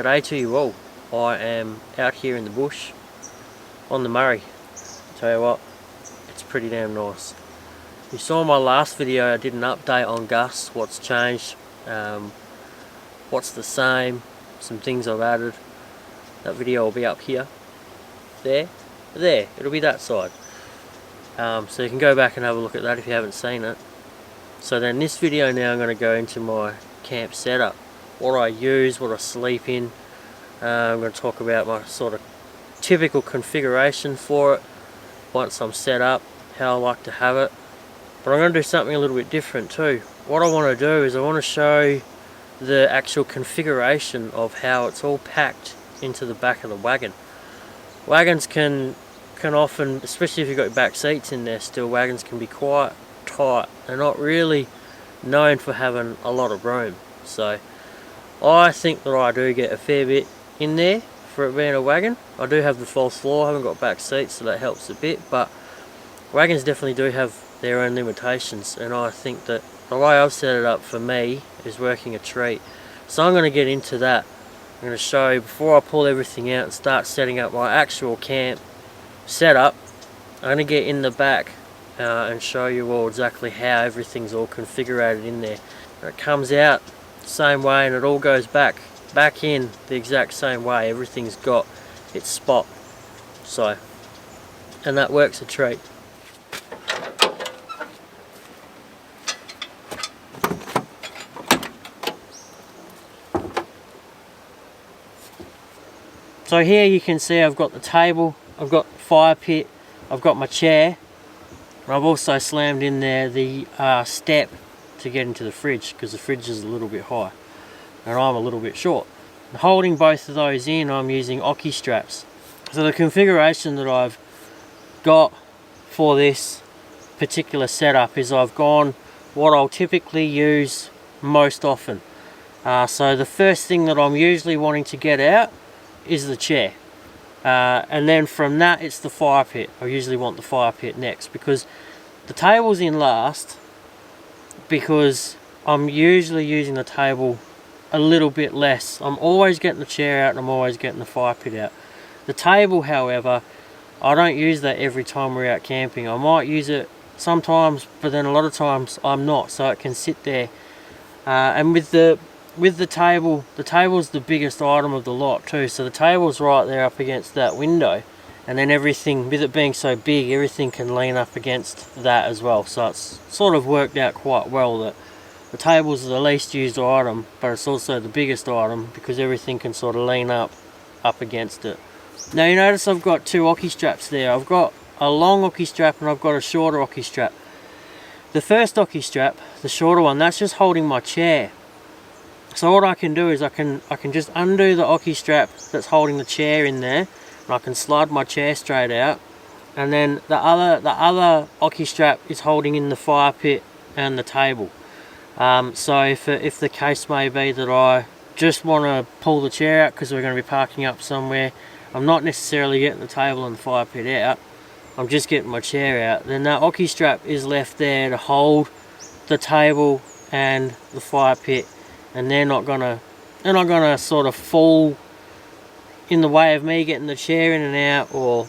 G'day to you all. I am out here in the bush on the Murray. Tell you what, it's pretty damn nice. You saw my last video, I did an update on Gus, what's changed, what's the same, some things I've added. That video will be up here, there, it'll be that side. So you can go back and have a look at that if you haven't seen it. So then this video now I'm going to go into my camp setup. What I use, what I sleep in. I'm going to talk about my sort of typical configuration for it once I'm set up, how I like to have it. But I'm going to do something a little bit different too. What I want to do is I want to show the actual configuration of how it's all packed into the back of the wagon. Wagons can often, especially if you've got back seats in there still, wagons can be quite tight. They're not really known for having a lot of room. So I think that I do get a fair bit in there for it being a wagon. I do have the false floor, I haven't got back seats, so that helps a bit, but wagons definitely do have their own limitations, and I think that the way I've set it up for me is working a treat. So I'm going to get into that. I'm going to show you, before I pull everything out and start setting up my actual camp setup, I'm going to get in the back and show you all exactly how everything's all configured in there. And it comes out the same way and it all goes back in the exact same way. Everything's got its spot. So, and that works a treat. So here you can see I've got the table, I've got the fire pit, I've got my chair, and I've also slammed in there the step to get into the fridge, because the fridge is a little bit high and I'm a little bit short. And holding both of those in, I'm using Oki straps. So the configuration that I've got for this particular setup is I've gone what I'll typically use most often. So the first thing that I'm usually wanting to get out is the chair, and then from that it's the fire pit. I usually want the fire pit next, because the table's in last, because I'm usually using the table a little bit less. I'm always getting the chair out and I'm always getting the fire pit out. The table, however, I don't use that every time we're out camping. I might use it sometimes, but then a lot of times I'm not, so it can sit there. And with the table, the table's the biggest item of the lot too, so the table's right there up against that window, and then everything, with it being so big, everything can lean up against that as well. So it's sort of worked out quite well that the table's the least used item, but it's also the biggest item because everything can sort of lean up against it. Now you notice I've got two Oki straps there. I've got a long Oki strap and I've got a shorter Oki strap. The first Oki strap, the shorter one, that's just holding my chair. So what I can do is I can just undo the Oki strap that's holding the chair in there, and I can slide my chair straight out, and then the other Oki strap is holding in the fire pit and the table. So if the case may be that I just want to pull the chair out because we're going to be parking up somewhere, I'm not necessarily getting the table and the fire pit out, I'm just getting my chair out, then that Oki strap is left there to hold the table and the fire pit, and they're not gonna sort of fall in the way of me getting the chair in and out, or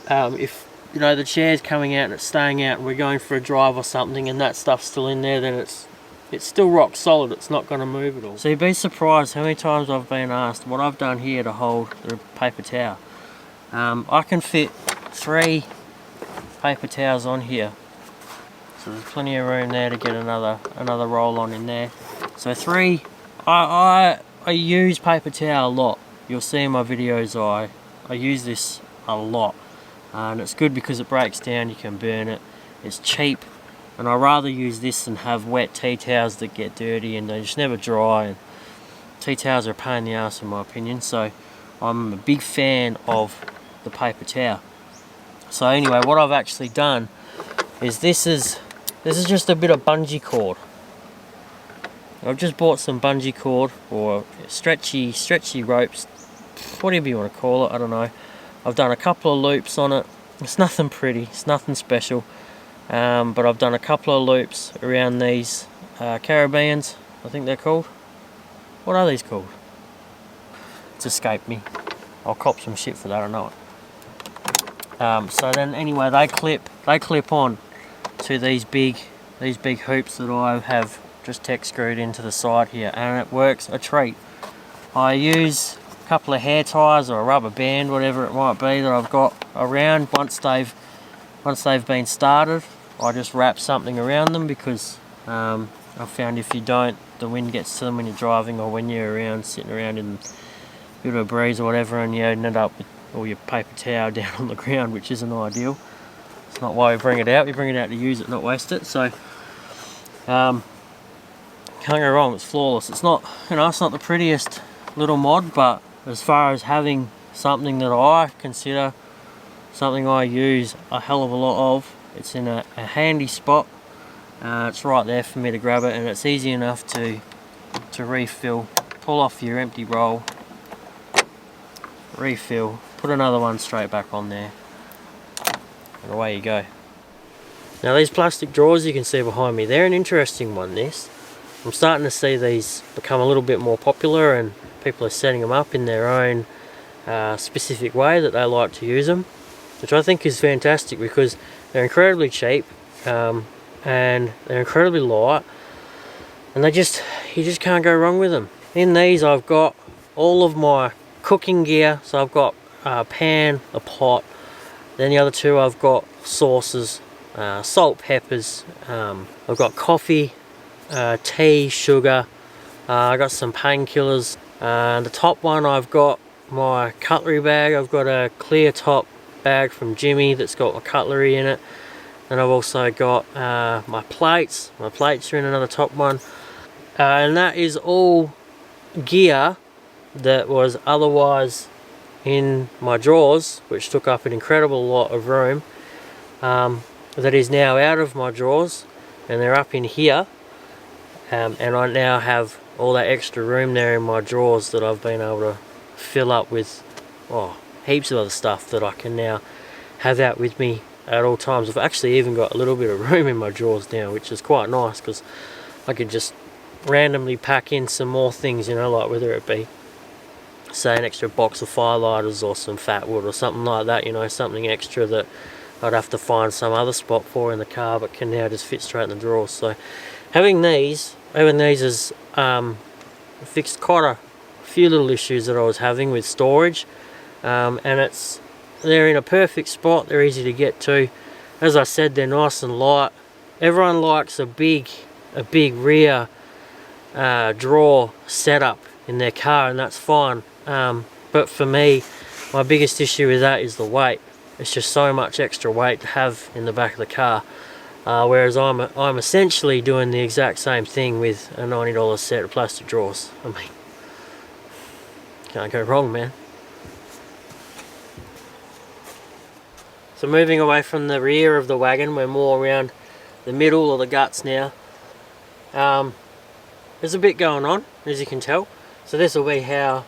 if you know the chair's coming out and it's staying out and we're going for a drive or something and that stuff's still in there, then it's still rock solid, it's not going to move at all. So you'd be surprised how many times I've been asked what I've done here to hold the paper towel. I can fit 3 paper towels on here, so there's plenty of room there to get another roll on in there. So 3, I use paper towel a lot. You'll see in my videos I use this a lot, and it's good because it breaks down, you can burn it, it's cheap, and I'd rather use this than have wet tea towels that get dirty and they just never dry, and tea towels are a pain in the ass in my opinion. So I'm a big fan of the paper towel. So anyway, what I've actually done is this is just a bit of bungee cord. I've just bought some bungee cord, or stretchy ropes, whatever you want to call it, I don't know. I've done a couple of loops on it. It's nothing pretty, it's nothing special, but I've done a couple of loops around these Caribbeans, I think they're called. What are these called? It's escaped me. I'll cop some shit for that, I know it. So then anyway, they clip on to these big hoops that I have just tech screwed into the side here, and it works a treat. I use a couple of hair ties or a rubber band, whatever it might be, that I've got around. Once they've been started, I just wrap something around them, because I've found if you don't, the wind gets to them when you're driving, or when you're sitting around in a bit of a breeze or whatever, and you end up with all your paper towel down on the ground, which isn't ideal. It's not why we bring it out. We bring it out to use it, not waste it. So can't go wrong. It's flawless. It's not, it's not the prettiest little mod, but as far as having something that I consider something I use a hell of a lot of, it's in a handy spot. It's right there for me to grab it, and it's easy enough to refill. Pull off your empty roll, refill, put another one straight back on there, and away you go. Now these plastic drawers you can see behind me, they're an interesting one. I'm starting to see these become a little bit more popular, and people are setting them up in their own specific way that they like to use them, which I think is fantastic, because they're incredibly cheap, and they're incredibly light, and you just can't go wrong with them. In these I've got all of my cooking gear, so I've got a pan, a pot, then the other two I've got sauces, salt, peppers, I've got coffee, tea, sugar, I've got some painkillers. The top one I've got my cutlery bag. I've got a clear top bag from Jimmy that's got my cutlery in it. And I've also got my plates. My plates are in another top one. And that is all gear that was otherwise in my drawers, which took up an incredible lot of room, that is now out of my drawers, and they're up in here. And I now have all that extra room there in my drawers that I've been able to fill up with heaps of other stuff that I can now have out with me at all times. I've actually even got a little bit of room in my drawers now, which is quite nice, because I could just randomly pack in some more things, like whether it be, say, an extra box of firelighters or some fat wood or something like that, something extra that I'd have to find some other spot for in the car, but can now just fit straight in the drawers. So having these has fixed quite a few little issues that I was having with storage, and they're in a perfect spot. They're easy to get to. As I said, they're nice and light. Everyone likes a big rear drawer setup in their car, and that's fine. But for me, my biggest issue with that is the weight. It's just so much extra weight to have in the back of the car. Whereas I'm essentially doing the exact same thing with a $90 set of plastic drawers. I mean, can't go wrong, man. So moving away from the rear of the wagon, we're more around the middle or the guts now. There's a bit going on, as you can tell. So this will be how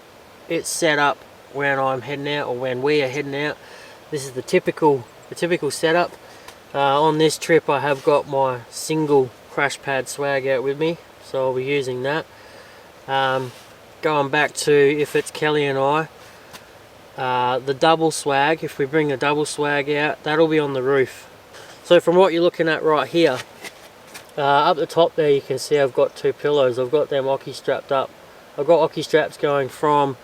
it's set up when I'm heading out, or when we are heading out. This is the typical setup. On this trip I have got my single crash pad swag out with me, so I'll be using that. Going back to, if it's Kelly and I, the double swag, if we bring the double swag out, that'll be on the roof. So from what you're looking at right here, up the top there you can see I've got two pillows. I've got them ocky strapped up. I've got ocky straps going from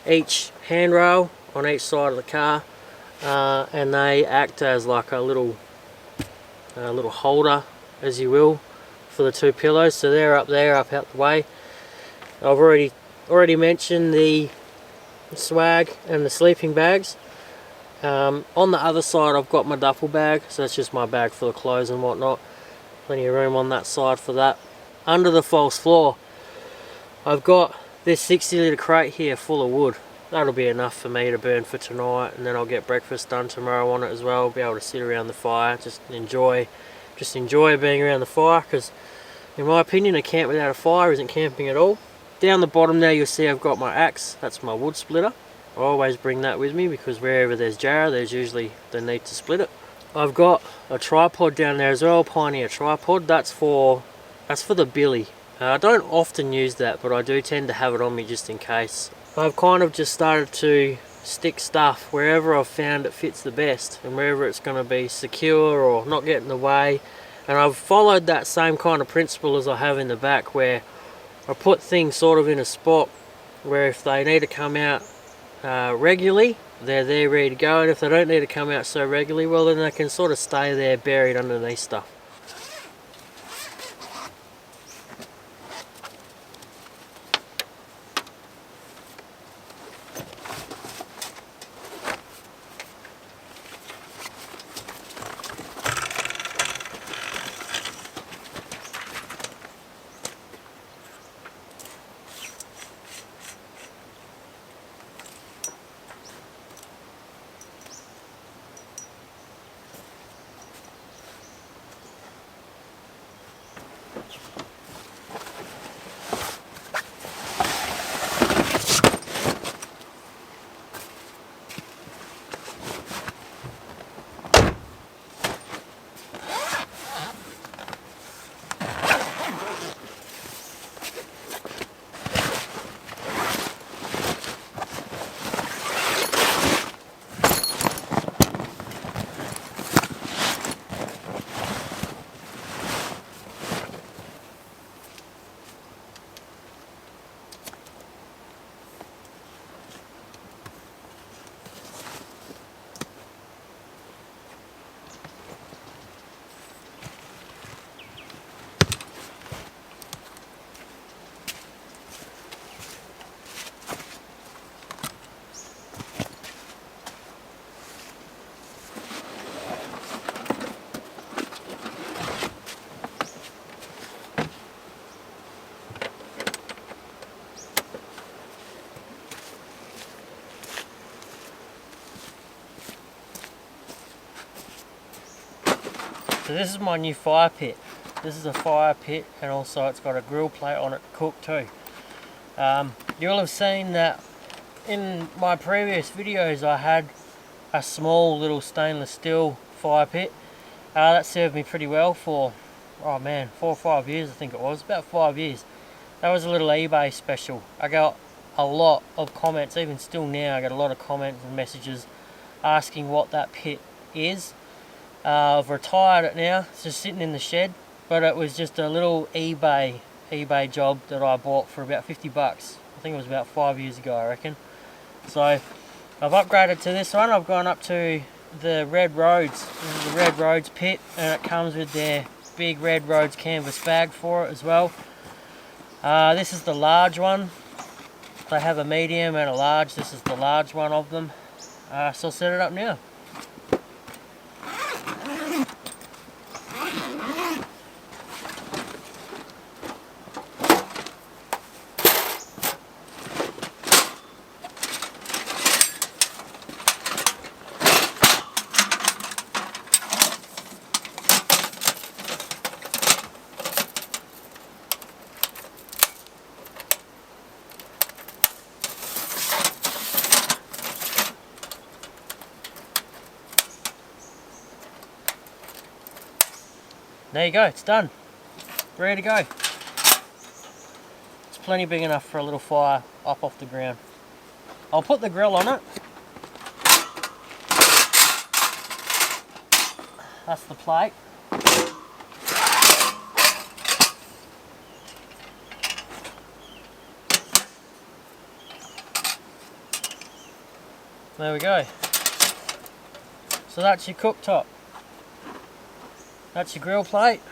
each handrail on each side of the car, and they act as like a little holder, as you will, for the two pillows. So they're up there, up out the way. I've already mentioned the swag and the sleeping bags. On the other side I've got my duffel bag, so that's just my bag for the clothes and whatnot. Plenty of room on that side for that. Under the false floor I've got this 60 litre crate here full of wood. That'll be enough for me to burn for tonight, and then I'll get breakfast done tomorrow on it as well. Be able to sit around the fire, just enjoy being around the fire, because in my opinion a camp without a fire isn't camping at all. Down the bottom there you'll see I've got my axe. That's my wood splitter. I always bring that with me, because wherever there's jarrah there's usually the need to split it. I've got a tripod down there as well, Pioneer tripod. That's for the billy. I don't often use that, but I do tend to have it on me just in case. I've kind of just started to stick stuff wherever I've found it fits the best and wherever it's going to be secure or not get in the way. And I've followed that same kind of principle as I have in the back, where I put things sort of in a spot where if they need to come out regularly, they're there ready to go, and if they don't need to come out so regularly, well then they can sort of stay there buried underneath stuff. So this is my new fire pit. This is a fire pit, and also it's got a grill plate on it to cook too. You'll have seen that in my previous videos I had a small little stainless steel fire pit. That served me pretty well for, oh man, 4 or 5 years I think it was, about 5 years. That was a little eBay special. I got a lot of comments, even still now I get a lot of comments and messages asking what that pit is. I've retired it now, it's just sitting in the shed, but it was just a little eBay job that I bought for about 50 bucks. I think it was about 5 years ago, I reckon. So I've upgraded to this one. I've gone up to the Red Roads. This is the Red Roads pit, and it comes with their big Red Roads canvas bag for it as well. This is the large one. They have a medium and a large. This is the large one of them. So I'll set it up now. There you go, it's done. Ready to go. It's plenty big enough for a little fire up off the ground. I'll put the grill on it. That's the plate. There we go. So that's your cooktop. That's your grill plate.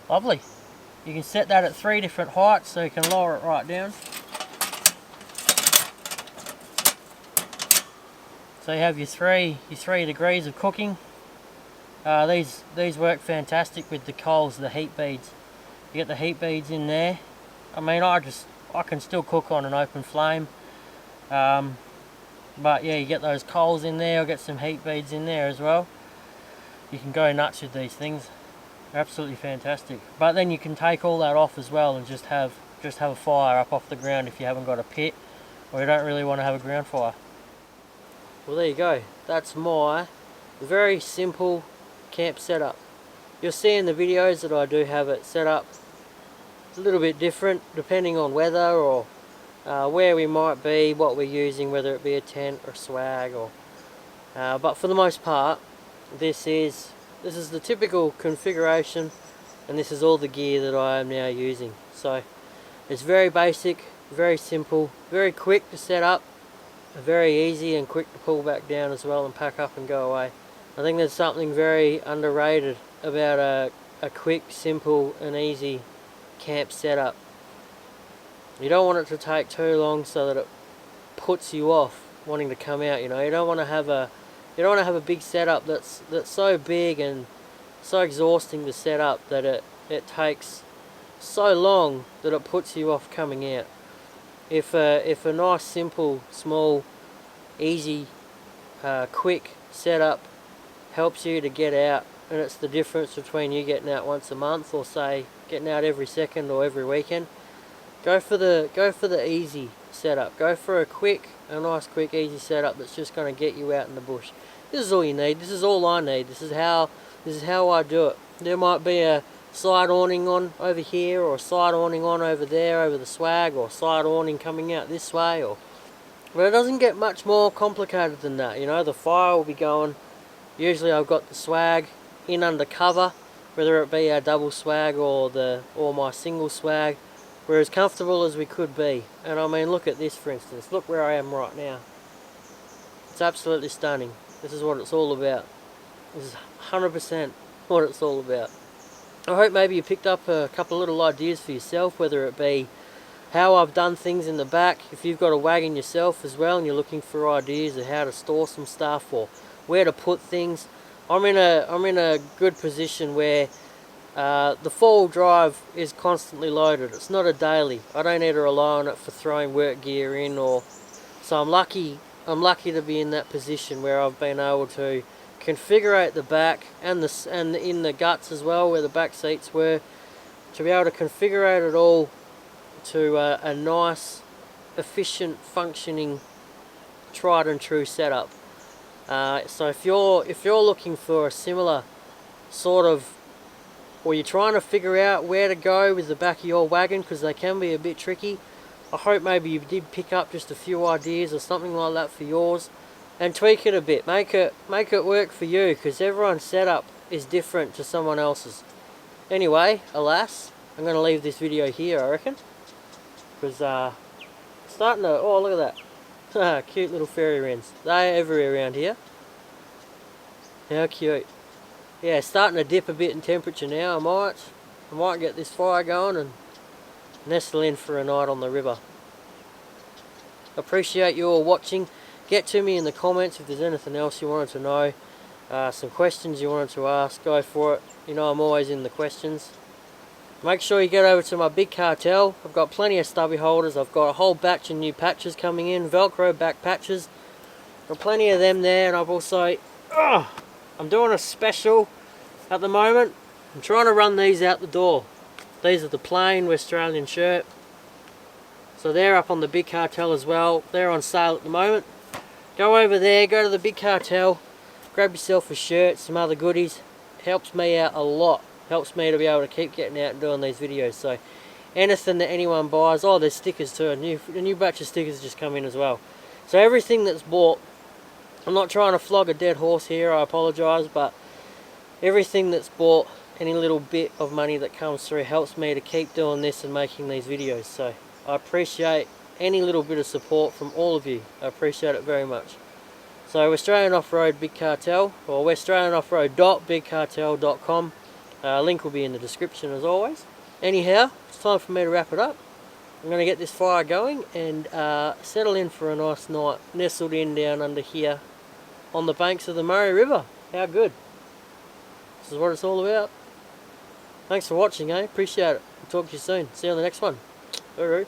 Lovely. You can set that at 3 different heights, so you can lower it right down. So you have your three degrees of cooking. These work fantastic with the coals, the heat beads. You get the heat beads in there. I mean, I can still cook on an open flame. But yeah, you get those coals in there. I'll get some heat beads in there as well. You can go nuts with these things. They're absolutely fantastic. But then you can take all that off as well and just have a fire up off the ground if you haven't got a pit or you don't really want to have a ground fire. Well, there you go. That's my very simple camp setup. You'll see in the videos that I do have it set up a little bit different depending on weather or where we might be, what we're using, whether it be a tent or swag, or but for the most part, this is the typical configuration, and this is all the gear that I am now using. So it's very basic, very simple, very quick to set up, very easy and quick to pull back down as well and pack up and go away. I think there's something very underrated about a quick, simple and easy camp setup. You don't want it to take too long so that it puts you off wanting to come out. You know, you don't want to have a big setup that's so big and so exhausting to set up that it takes so long that it puts you off coming out. If a nice, simple, small, easy, quick setup helps you to get out, and it's the difference between you getting out once a month or say getting out every second or every weekend, go for the easy setup. Go for a nice, quick, easy setup that's just going to get you out in the bush. This is all you need. This is all I need. This is how I do it. There might be a side awning on over here, or a side awning on over there over the swag, or side awning coming out this way, but it doesn't get much more complicated than that. You know, the fire will be going. Usually I've got the swag in under cover, whether it be our double swag or my single swag. We're as comfortable as we could be. And I mean, look at this, for instance. Look where I am right now. It's absolutely stunning. This is what it's all about. This is 100% what it's all about. I hope maybe you picked up a couple of little ideas for yourself, whether it be how I've done things in the back. If you've got a wagon yourself as well and you're looking for ideas of how to store some stuff or where to put things, I'm in a good position where the four-wheel drive is constantly loaded. It's not a daily. I don't need to rely on it for throwing work gear in, so I'm lucky to be in that position where I've been able to configure the back and in the guts as well, where the back seats were, to be able to configure it all to a nice, efficient, functioning, tried and true setup. So if you're looking for a similar sort of, or you're trying to figure out where to go with the back of your wagon, because they can be a bit tricky, I hope maybe you did pick up just a few ideas or something like that for yours, and tweak it a bit. Make it work for you, because everyone's setup is different to someone else's. Anyway, alas, I'm going to leave this video here, I reckon, because starting to, oh look at that, cute little fairy wrens. They're everywhere around here. How cute. Yeah, starting to dip a bit in temperature now. I might get this fire going and nestle in for a night on the river. Appreciate you all watching. Get to me in the comments if there's anything else you wanted to know, some questions you wanted to ask. Go for it. You know I'm always in the questions. Make sure you get over to my big cartel. I've got plenty of stubby holders. I've got a whole batch of new patches coming in, Velcro back patches. Got plenty of them there, and I've also I'm doing a special at the moment. I'm trying to run these out the door. These are the plain Australian shirt. So they're up on the big cartel as well. They're on sale at the moment. Go over there, go to the big cartel, grab yourself a shirt, some other goodies. It helps me out a lot. Helps me to be able to keep getting out and doing these videos. So anything that anyone buys, oh there's stickers too. A new batch of stickers just come in as well. So everything that's bought, I'm not trying to flog a dead horse here, I apologise, but everything that's bought, any little bit of money that comes through helps me to keep doing this and making these videos. So I appreciate any little bit of support from all of you. I appreciate it very much. So Australian Off-Road Big Cartel, or australianoffroad.bigcartel.com. Link will be in the description as always. Anyhow, it's time for me to wrap it up. I'm going to get this fire going and settle in for a nice night, nestled in down under here on the banks of the Murray River. How good. This is what it's all about. Thanks for watching, Appreciate it. I'll talk to you soon. See you on the next one. Hooroo.